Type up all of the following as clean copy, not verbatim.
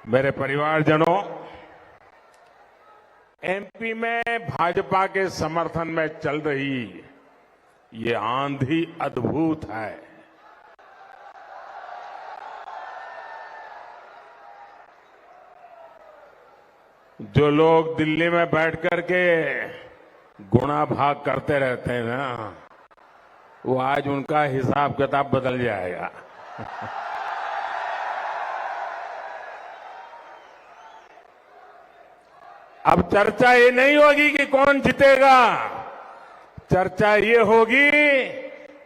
मेरे परिवारजनों, एमपी में भाजपा के समर्थन में चल रही ये आंधी अद्भुत है। जो लोग दिल्ली में बैठ करके गुणा भाग करते रहते हैं ना, वो आज उनका हिसाब किताब बदल जाएगा। अब चर्चा ये नहीं होगी कि कौन जीतेगा, चर्चा ये होगी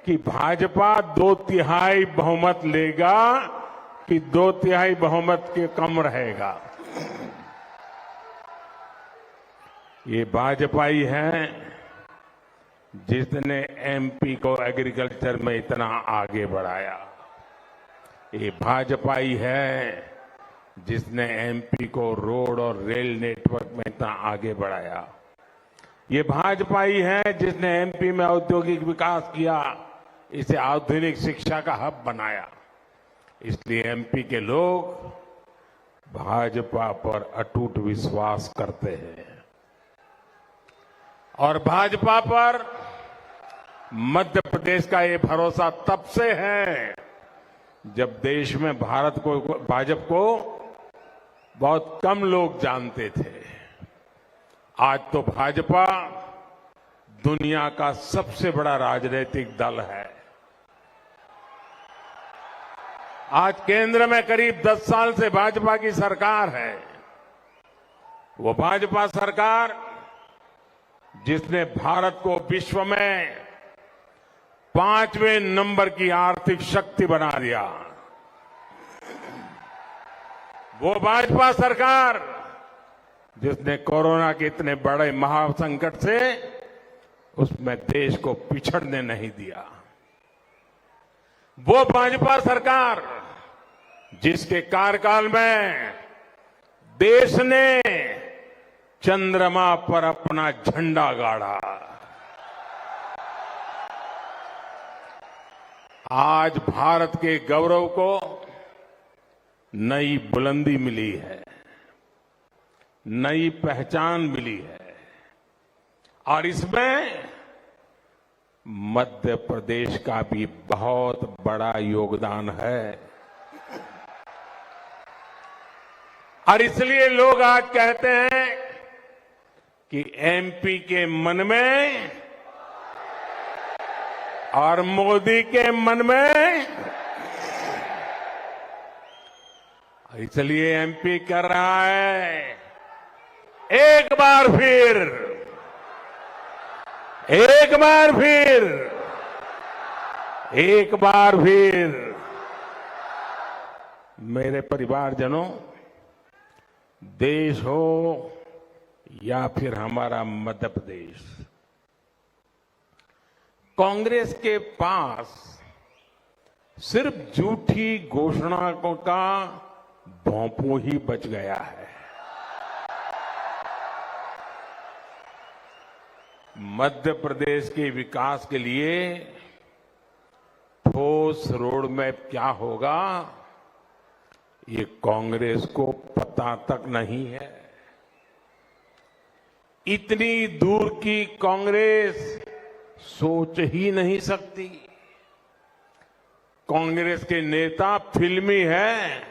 कि भाजपा 2/3 बहुमत लेगा कि 2/3 बहुमत के कम रहेगा। ये भाजपा ही है जिसने एमपी को एग्रीकल्चर में इतना आगे बढ़ाया। ये भाजपा ही है जिसने एमपी को रोड और रेल नेटवर्क में इतना आगे बढ़ाया। ये भाजपा ही है जिसने एमपी में औद्योगिक विकास किया, इसे आधुनिक शिक्षा का हब बनाया। इसलिए एमपी के लोग भाजपा पर अटूट विश्वास करते हैं और भाजपा पर मध्य प्रदेश का ये भरोसा तब से है जब देश में भाजपा को बहुत कम लोग जानते थे। आज तो भाजपा दुनिया का सबसे बड़ा राजनीतिक दल है। आज केंद्र में करीब 10 साल से भाजपा की सरकार है। वो भाजपा सरकार जिसने भारत को विश्व में 5वें नंबर की आर्थिक शक्ति बना दिया। वो भाजपा सरकार जिसने कोरोना के इतने बड़े महासंकट से उसमें देश को पिछड़ने नहीं दिया। वो भाजपा सरकार जिसके कार्यकाल में देश ने चंद्रमा पर अपना झंडा गाड़ा। आज भारत के गौरव को नई बुलंदी मिली है, नई पहचान मिली है और इसमें मध्य प्रदेश का भी बहुत बड़ा योगदान है। और इसलिए लोग आज कहते हैं कि एमपी के मन में और मोदी के मन में, इसलिए एमपी कर रहा है एक बार फिर मेरे परिवारजनों, देश हो या फिर हमारा मध्य प्रदेश, कांग्रेस के पास सिर्फ झूठी घोषणाओं का भोंपू ही बच गया है। मध्य प्रदेश के विकास के लिए ठोस रोड मैप क्या होगा, ये कांग्रेस को पता तक नहीं है। इतनी दूर की कांग्रेस सोच ही नहीं सकती। कांग्रेस के नेता फिल्मी हैं,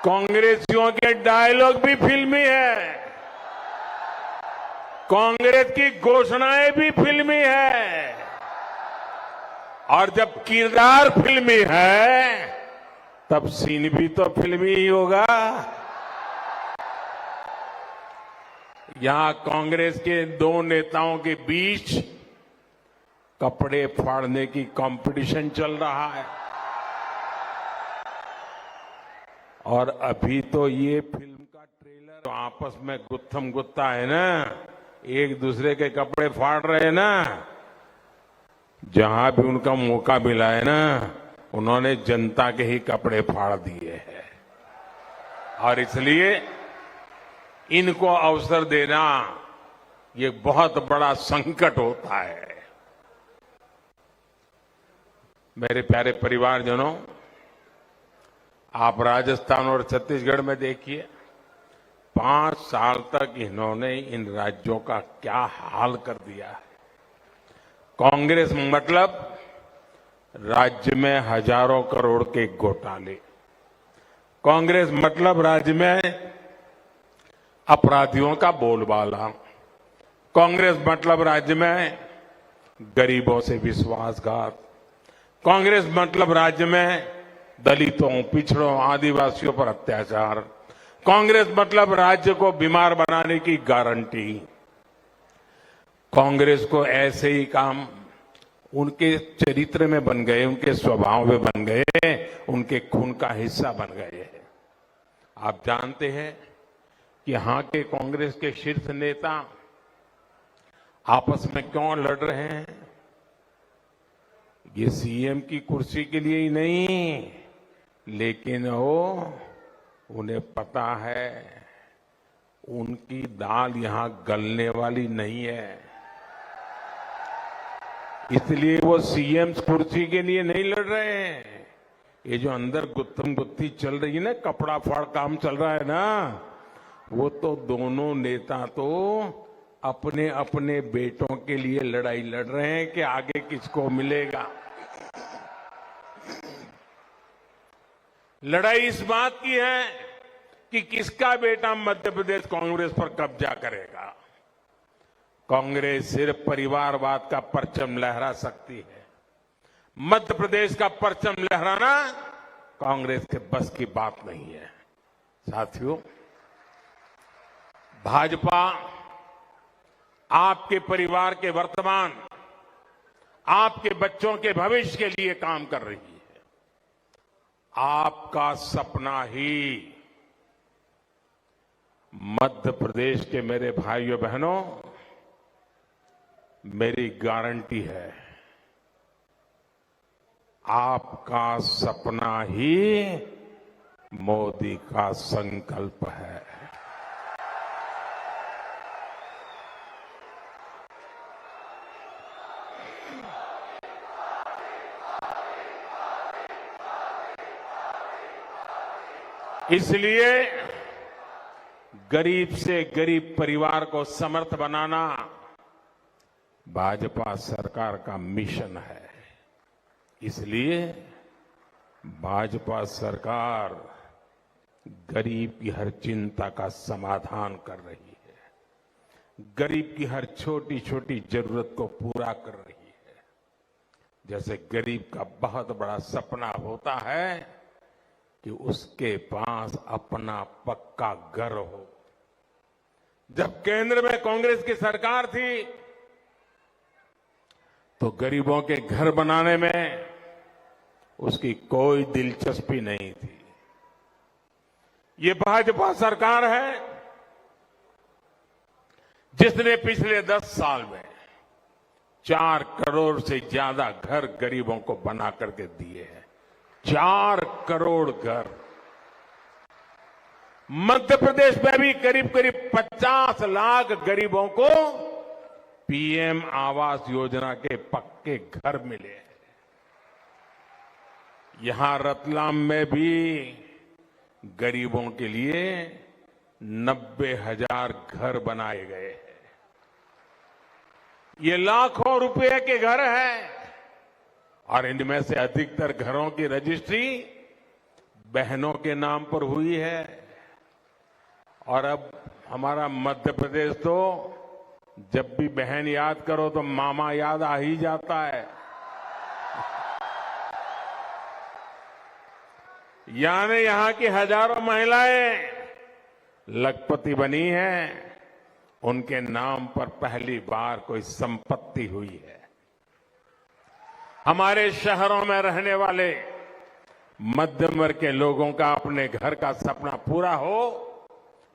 कांग्रेसियों के डायलॉग भी फिल्मी है, कांग्रेस की घोषणाएं भी फिल्मी है और जब किरदार फिल्मी है तब सीन भी तो फिल्मी ही होगा। यहां कांग्रेस के 2 नेताओं के बीच कपड़े फाड़ने की कंपटीशन चल रहा है और अभी तो ये फिल्म का ट्रेलर तो आपस में गुत्थम गुत्ता है ना, एक दूसरे के कपड़े फाड़ रहे हैं ना। जहां भी उनका मौका मिला है ना, उन्होंने जनता के ही कपड़े फाड़ दिए हैं और इसलिए इनको अवसर देना ये बहुत बड़ा संकट होता है। मेरे प्यारे परिवारजनों, आप राजस्थान और छत्तीसगढ़ में देखिए, 5 साल तक इन्होंने इन राज्यों का क्या हाल कर दिया है। कांग्रेस मतलब राज्य में हजारों करोड़ के घोटाले, कांग्रेस मतलब राज्य में अपराधियों का बोलबाला, कांग्रेस मतलब राज्य में गरीबों से विश्वासघात, कांग्रेस मतलब राज्य में दलितों, पिछड़ों, आदिवासियों पर अत्याचार, कांग्रेस मतलब राज्य को बीमार बनाने की गारंटी। कांग्रेस को ऐसे ही काम उनके चरित्र में बन गए, उनके स्वभाव में बन गए, उनके खून का हिस्सा बन गए। आप जानते हैं कि यहां के कांग्रेस के शीर्ष नेता आपस में क्यों लड़ रहे हैं? ये सीएम की कुर्सी के लिए ही नहीं, लेकिन उन्हें पता है उनकी दाल यहां गलने वाली नहीं है, इसलिए वो सीएम कुर्सी के लिए नहीं लड़ रहे हैं। ये जो अंदर गुत्थम गुत्थी चल रही है ना, कपड़ा फाड़ काम चल रहा है ना, वो तो दोनों नेता तो अपने अपने बेटों के लिए लड़ाई लड़ रहे हैं कि आगे किसको मिलेगा। लड़ाई इस बात की है कि किसका बेटा मध्य प्रदेश कांग्रेस पर कब्जा करेगा। कांग्रेस सिर्फ परिवारवाद का परचम लहरा सकती है, मध्य प्रदेश का परचम लहराना कांग्रेस के बस की बात नहीं है। साथियों, भाजपा आपके परिवार के वर्तमान, आपके बच्चों के भविष्य के लिए काम कर रही है। आपका सपना ही मध्य प्रदेश के मेरे भाइयों बहनों, मेरी गारंटी है, आपका सपना ही मोदी का संकल्प है। इसलिए गरीब से गरीब परिवार को समर्थ बनाना भाजपा सरकार का मिशन है। इसलिए भाजपा सरकार गरीब की हर चिंता का समाधान कर रही है, गरीब की हर छोटी छोटी जरूरत को पूरा कर रही है। जैसे गरीब का बहुत बड़ा सपना होता है कि उसके पास अपना पक्का घर हो। जब केंद्र में कांग्रेस की सरकार थी तो गरीबों के घर बनाने में उसकी कोई दिलचस्पी नहीं थी। ये भाजपा सरकार है जिसने पिछले 10 साल में 4 करोड़ से ज्यादा घर गरीबों को बना करके दिए हैं। 4 करोड़ घर। मध्य प्रदेश में भी करीब करीब 50 लाख गरीबों को पीएम आवास योजना के पक्के घर मिले हैं। यहां रतलाम में भी गरीबों के लिए 90,000 घर बनाए गए हैं। ये लाखों रुपए के घर हैं और इनमें से अधिकतर घरों की रजिस्ट्री बहनों के नाम पर हुई है। और अब हमारा मध्य प्रदेश तो जब भी बहन याद करो तो मामा याद आ ही जाता है। यानी यहां की हजारों महिलाएं लखपति बनी हैं, उनके नाम पर पहली बार कोई संपत्ति हुई है। हमारे शहरों में रहने वाले मध्यम वर्ग के लोगों का अपने घर का सपना पूरा हो,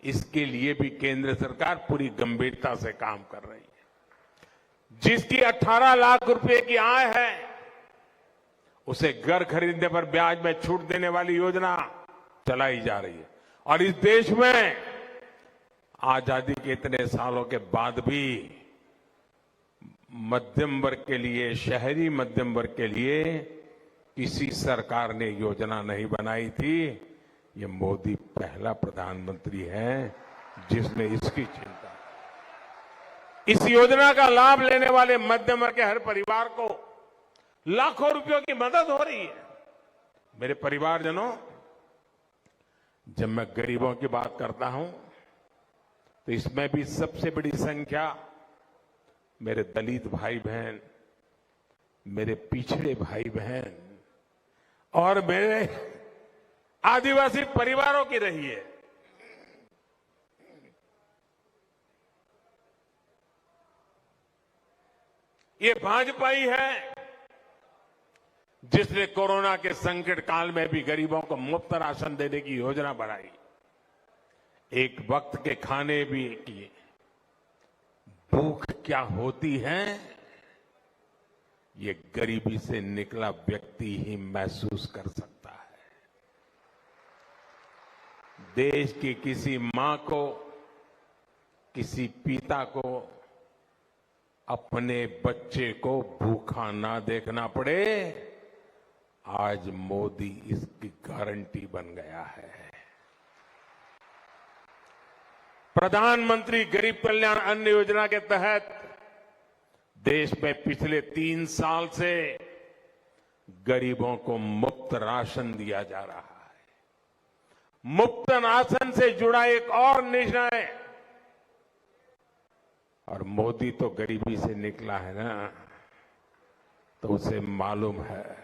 इसके लिए भी केंद्र सरकार पूरी गंभीरता से काम कर रही है। जिसकी 18 लाख रुपए की आय है उसे घर खरीदने पर ब्याज में छूट देने वाली योजना चलाई जा रही है। और इस देश में आजादी के इतने सालों के बाद भी मध्यम वर्ग के लिए, शहरी मध्यम वर्ग के लिए किसी सरकार ने योजना नहीं बनाई थी ये मोदी पहला प्रधानमंत्री है जिसने इसकी चिंता की। इस योजना का लाभ लेने वाले मध्यम वर्ग के हर परिवार को लाखों रुपयों की मदद हो रही है। मेरे परिवारजनों, जब मैं गरीबों की बात करता हूं तो इसमें भी सबसे बड़ी संख्या मेरे दलित भाई बहन, मेरे पिछड़े भाई बहन और मेरे आदिवासी परिवारों की रही है। ये भाजपा ही है जिसने कोरोना के संकट काल में भी गरीबों को मुफ्त राशन देने की योजना बनाई, एक वक्त के खाने भी की। भूख क्या होती है ये गरीबी से निकला व्यक्ति ही महसूस कर सकता है। देश की किसी मां को, किसी पिता को अपने बच्चे को भूखा ना देखना पड़े, आज मोदी इसकी गारंटी बन गया है। प्रधानमंत्री गरीब कल्याण अन्न योजना के तहत देश में पिछले 3 साल से गरीबों को मुफ्त राशन दिया जा रहा है। मुफ्त राशन से जुड़ा एक और निर्णय, और मोदी तो गरीबी से निकला है ना, तो उसे मालूम है।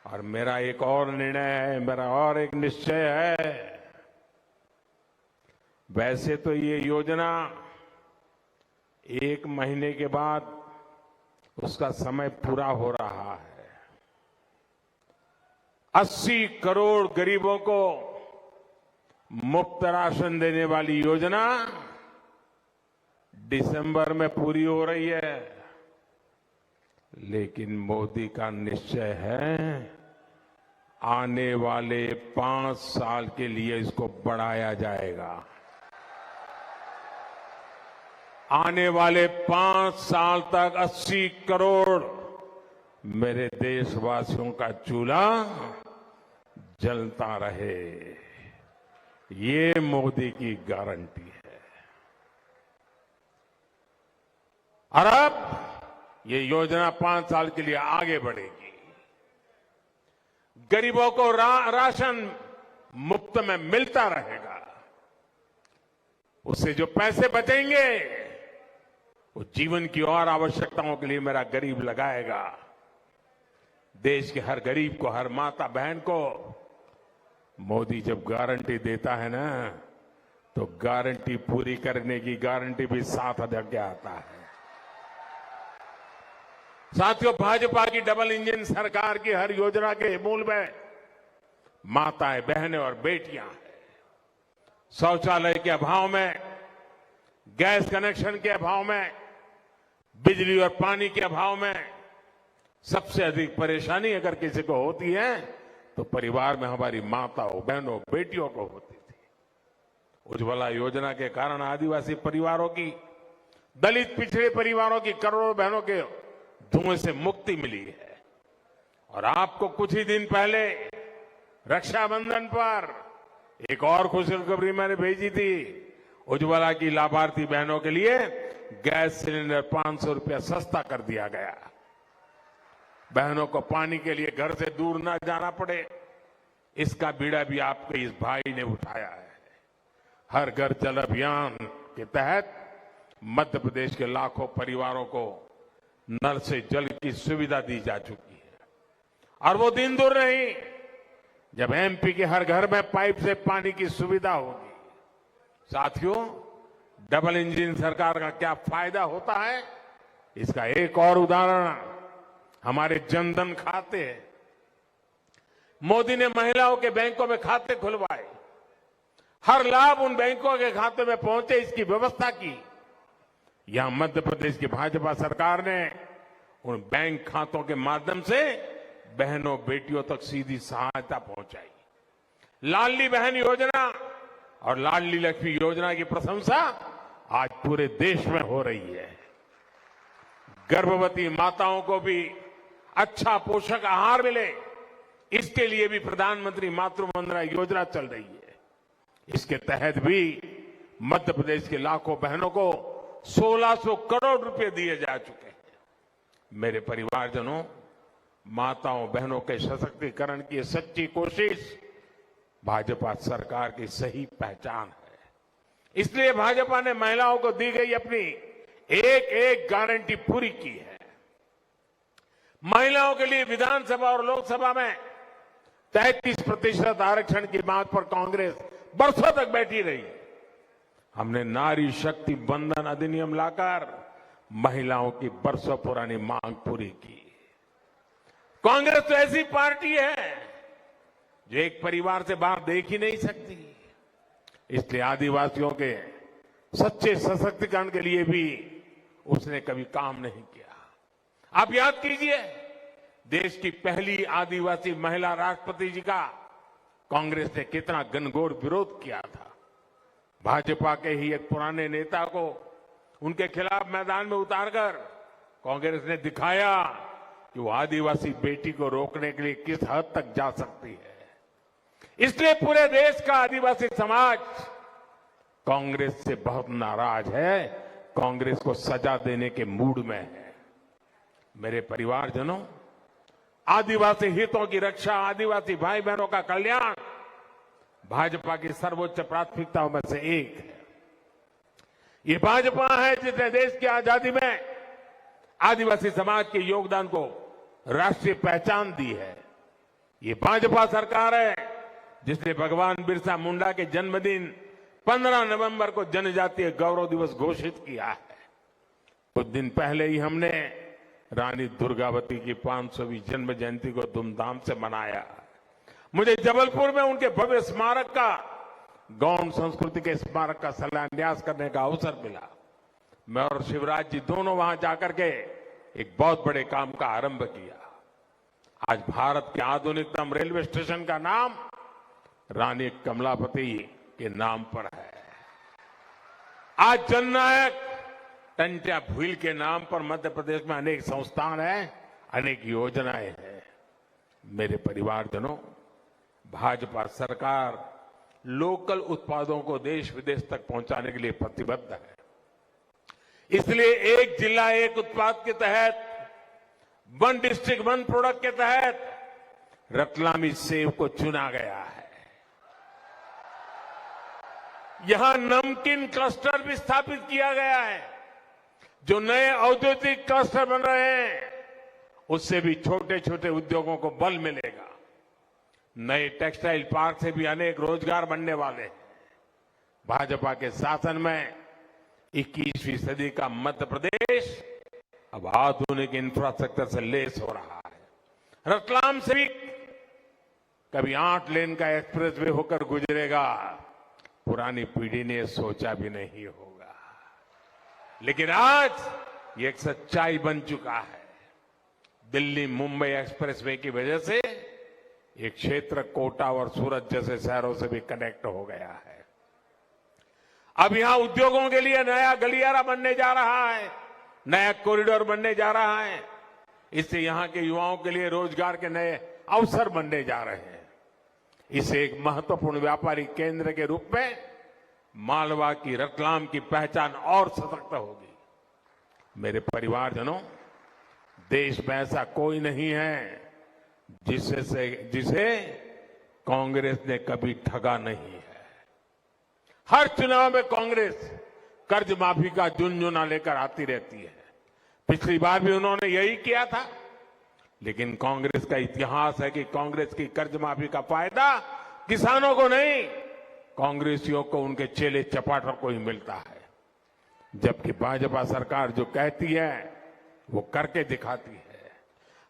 और मेरा एक और निर्णय है, मेरा और एक निश्चय है। वैसे तो ये योजना 1 महीने के बाद उसका समय पूरा हो रहा है। 80 करोड़ गरीबों को मुफ्त राशन देने वाली योजना दिसंबर में पूरी हो रही है, लेकिन मोदी का निश्चय है आने वाले 5 साल के लिए इसको बढ़ाया जाएगा। आने वाले 5 साल तक 80 करोड़ मेरे देशवासियों का चूल्हा जलता रहे, ये मोदी की गारंटी है। और अब ये योजना 5 साल के लिए आगे बढ़ेगी। गरीबों को राशन मुफ्त में मिलता रहेगा। उससे जो पैसे बचेंगे वो जीवन की और आवश्यकताओं के लिए मेरा गरीब लगाएगा। देश के हर गरीब को, हर माता बहन को मोदी जब गारंटी देता है ना, तो गारंटी पूरी करने की गारंटी भी साथ के आता है। साथियों, भाजपा की डबल इंजन सरकार की हर योजना के मूल में माताएं, बहनें और बेटियां हैं। शौचालय के अभाव में, गैस कनेक्शन के अभाव में, बिजली और पानी के अभाव में सबसे अधिक परेशानी अगर किसी को होती है तो परिवार में हमारी माताओं, बहनों, बेटियों को होती थी। उज्ज्वला योजना के कारण आदिवासी परिवारों की, दलित पिछड़े परिवारों की करोड़ों बहनों के धुएं से मुक्ति मिली है। और आपको कुछ ही दिन पहले रक्षाबंधन पर एक और खुशखबरी मैंने भेजी थी। उज्ज्वला की लाभार्थी बहनों के लिए गैस सिलेंडर 500 रुपया सस्ता कर दिया गया। बहनों को पानी के लिए घर से दूर न जाना पड़े, इसका बीड़ा भी आपके इस भाई ने उठाया है। हर घर जल अभियान के तहत मध्य प्रदेश के लाखों परिवारों को नल से जल की सुविधा दी जा चुकी है। और वो दिन दूर नहीं जब एमपी के हर घर में पाइप से पानी की सुविधा होगी। साथियों, डबल इंजन सरकार का क्या फायदा होता है, इसका एक और उदाहरण हमारे जनधन खाते हैं। मोदी ने महिलाओं के बैंकों में खाते खुलवाए, हर लाभ उन बैंकों के खाते में पहुंचे, इसकी व्यवस्था की। यहां मध्य प्रदेश की भाजपा सरकार ने उन बैंक खातों के माध्यम से बहनों, बेटियों तक सीधी सहायता पहुंचाई। लाडली बहन योजना और लाडली लक्ष्मी योजना की प्रशंसा आज पूरे देश में हो रही है। गर्भवती माताओं को भी अच्छा पोषक आहार मिले, इसके लिए भी प्रधानमंत्री मातृ वंदना योजना चल रही है। इसके तहत भी मध्य प्रदेश के लाखों बहनों को 1600 करोड़ रुपए दिए जा चुके हैं। मेरे परिवारजनों, माताओं बहनों के सशक्तिकरण की ये सच्ची कोशिश भाजपा सरकार की सही पहचान है। इसलिए भाजपा ने महिलाओं को दी गई अपनी एक एक गारंटी पूरी की है। महिलाओं के लिए विधानसभा और लोकसभा में 33% आरक्षण की बात पर कांग्रेस बरसों तक बैठी रही। हमने नारी शक्ति बंधन अधिनियम लाकर महिलाओं की बरसों पुरानी मांग पूरी की। कांग्रेस तो ऐसी पार्टी है जो एक परिवार से बाहर देख ही नहीं सकती। इसलिए आदिवासियों के सच्चे सशक्तिकरण के लिए भी उसने कभी काम नहीं किया। आप याद कीजिए, देश की पहली आदिवासी महिला राष्ट्रपति जी का कांग्रेस ने कितना घनघोर विरोध किया था। भाजपा के ही एक पुराने नेता को उनके खिलाफ मैदान में उतारकर कांग्रेस ने दिखाया कि वो आदिवासी बेटी को रोकने के लिए किस हद तक जा सकती है। इसलिए पूरे देश का आदिवासी समाज कांग्रेस से बहुत नाराज है, कांग्रेस को सजा देने के मूड में है। मेरे परिवारजनों, आदिवासी हितों की रक्षा, आदिवासी भाई बहनों का कल्याण भाजपा की सर्वोच्च प्राथमिकताओं में से एक है। ये भाजपा है जिसने देश की आजादी में आदिवासी समाज के योगदान को राष्ट्रीय पहचान दी है। ये भाजपा सरकार है जिसने भगवान बिरसा मुंडा के जन्मदिन 15 नवंबर को जनजातीय गौरव दिवस घोषित किया है। कुछ दिन पहले ही हमने रानी दुर्गावती की 500वीं जन्म जयंती को धूमधाम से मनाया। मुझे जबलपुर में उनके भव्य स्मारक का, गौड़ संस्कृति के स्मारक का शिलान्यास करने का अवसर मिला। मैं और शिवराज जी दोनों वहां जाकर के एक बहुत बड़े काम का आरंभ किया। आज भारत के आधुनिकतम रेलवे स्टेशन का नाम रानी कमलापति के नाम पर है। आज जननायक टंट्या भील के नाम पर मध्य प्रदेश में अनेक संस्थान हैं, अनेक योजनाएं हैं। मेरे परिवारजनों, भाजपा सरकार लोकल उत्पादों को देश विदेश तक पहुंचाने के लिए प्रतिबद्ध है। इसलिए एक जिला एक उत्पाद के तहत, वन डिस्ट्रिक्ट वन प्रोडक्ट के तहत रतलामी सेब को चुना गया है। यहां नमकीन क्लस्टर भी स्थापित किया गया है। जो नए औद्योगिक क्लस्टर बन रहे हैं, उससे भी छोटे छोटे उद्योगों को बल मिलेगा। नए टेक्सटाइल पार्क से भी अनेक रोजगार बनने वाले हैं। भाजपा के शासन में 21वीं सदी का मध्य प्रदेश अब आधुनिक इंफ्रास्ट्रक्चर से लेस हो रहा है। रतलाम से भी कभी 8 लेन का एक्सप्रेसवे होकर गुजरेगा, पुरानी पीढ़ी ने सोचा भी नहीं होगा। लेकिन आज ये एक सच्चाई बन चुका है। दिल्ली मुंबई एक्सप्रेसवे की वजह से एक क्षेत्र कोटा और सूरत जैसे शहरों से भी कनेक्ट हो गया है। अब यहां उद्योगों के लिए नया गलियारा बनने जा रहा है, नया कॉरिडोर बनने जा रहा है। इससे यहां के युवाओं के लिए रोजगार के नए अवसर बनने जा रहे हैं। इसे एक महत्वपूर्ण व्यापारिक केंद्र के रूप में मालवा की, रतलाम की पहचान और सशक्त होगी। मेरे परिवारजनों, देश में ऐसा कोई नहीं है जिसे कांग्रेस ने कभी ठगा नहीं है। हर चुनाव में कांग्रेस कर्ज माफी का झुनझुना लेकर आती रहती है। पिछली बार भी उन्होंने यही किया था। लेकिन कांग्रेस का इतिहास है कि कांग्रेस की कर्ज माफी का फायदा किसानों को नहीं, कांग्रेसियों को, उनके चेले चपाटों को ही मिलता है। जबकि भाजपा सरकार जो कहती है वो करके दिखाती है।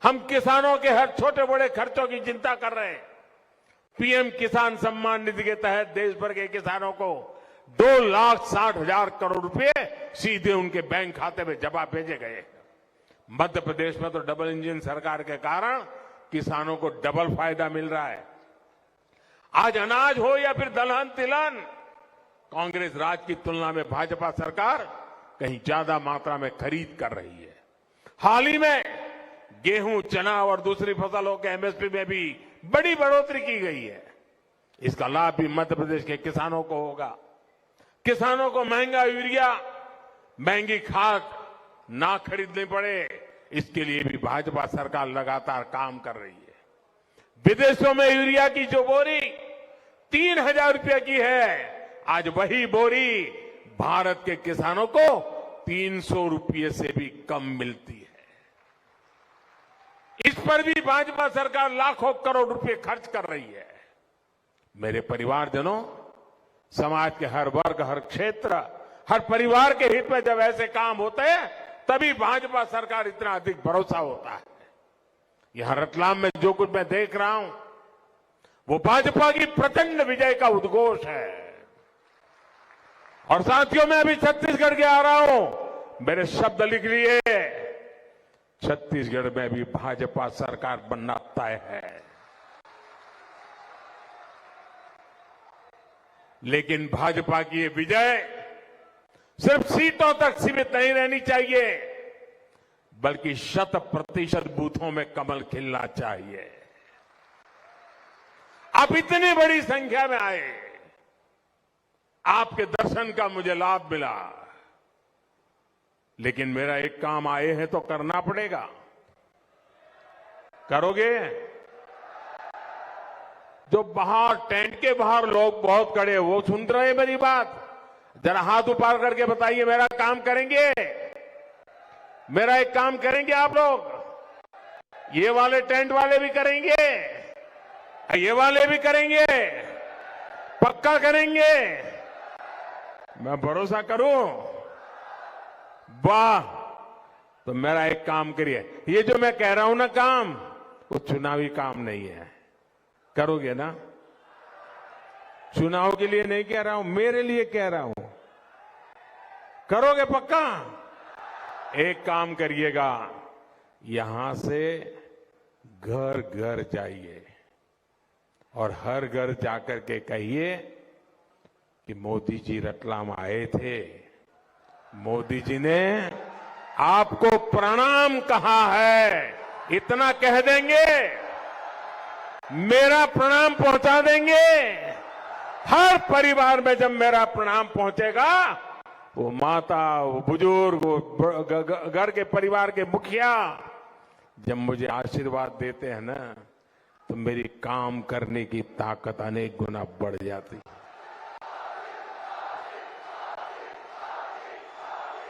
हम किसानों के हर छोटे बड़े खर्चों की चिंता कर रहे हैं। पीएम किसान सम्मान निधि के तहत देश भर के किसानों को 2,60,000 करोड़ रुपए सीधे उनके बैंक खाते में जमा भेजे गए। मध्य प्रदेश में तो डबल इंजन सरकार के कारण किसानों को डबल फायदा मिल रहा है। आज अनाज हो या फिर दलहन तिलहन, कांग्रेस राज की तुलना में भाजपा सरकार कहीं ज्यादा मात्रा में खरीद कर रही है। हाल ही में गेहूं, चना और दूसरी फसलों के एमएसपी में भी बड़ी बढ़ोतरी की गई है। इसका लाभ भी मध्य प्रदेश के किसानों को होगा। किसानों को महंगा यूरिया, महंगी खाद ना खरीदनी पड़े, इसके लिए भी भाजपा सरकार लगातार काम कर रही है। विदेशों में यूरिया की जो बोरी 3,000 रुपए की है, आज वही बोरी भारत के किसानों को 300 रुपये से भी कम मिलती है। इस पर भी भाजपा सरकार लाखों करोड़ रुपए खर्च कर रही है। मेरे परिवारजनों, समाज के हर वर्ग, हर क्षेत्र, हर परिवार के हित में जब ऐसे काम होते हैं, तभी भाजपा सरकार इतना अधिक भरोसा होता है। यहां रतलाम में जो कुछ मैं देख रहा हूं, वो भाजपा की प्रचंड विजय का उद्घोष है। और साथियों, मैं अभी छत्तीसगढ़ के आ रहा हूं, मेरे शब्द लिख लिए, छत्तीसगढ़ में भी भाजपा सरकार बनना तय है। लेकिन भाजपा की ये विजय सिर्फ सीटों तक सीमित नहीं रहनी चाहिए, बल्कि 100% बूथों में कमल खिलना चाहिए। आप इतनी बड़ी संख्या में आए, आपके दर्शन का मुझे लाभ मिला, लेकिन मेरा एक काम आए हैं तो करना पड़ेगा। करोगे? जो बाहर टेंट के बाहर लोग बहुत खड़े, वो सुन रहे हैं मेरी बात? जरा हाथ ऊपर करके बताइए, मेरा काम करेंगे? मेरा एक काम करेंगे आप लोग? ये वाले टेंट वाले भी करेंगे, ये वाले भी करेंगे, पक्का करेंगे? मैं भरोसा करूं? वाह! तो मेरा एक काम करिए, ये जो मैं कह रहा हूं ना काम, वो चुनावी काम नहीं है। करोगे ना? चुनाव के लिए नहीं कह रहा हूं, मेरे लिए कह रहा हूं। करोगे पक्का? एक काम करिएगा, यहां से घर घर जाइए और हर घर जाकर के कहिए कि मोदी जी रतलाम आए थे, मोदी जी ने आपको प्रणाम कहा है। इतना कह देंगे, मेरा प्रणाम पहुंचा देंगे। हर परिवार में जब मेरा प्रणाम पहुंचेगा, वो माता, वो बुजुर्ग, वो घर के परिवार के मुखिया जब मुझे आशीर्वाद देते हैं ना, तो मेरी काम करने की ताकत अनेक गुना बढ़ जाती।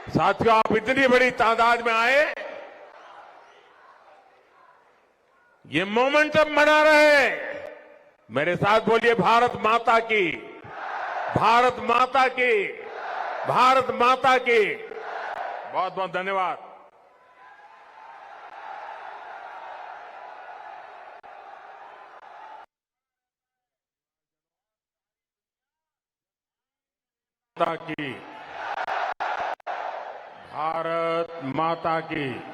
साथियों, आप इतनी बड़ी तादाद में आए, ये मोमेंटम बना रहे। मेरे साथ बोलिए, भारत माता की, भारत माता की, भारत माता की। बहुत बहुत धन्यवाद। माता की, भारत माता की।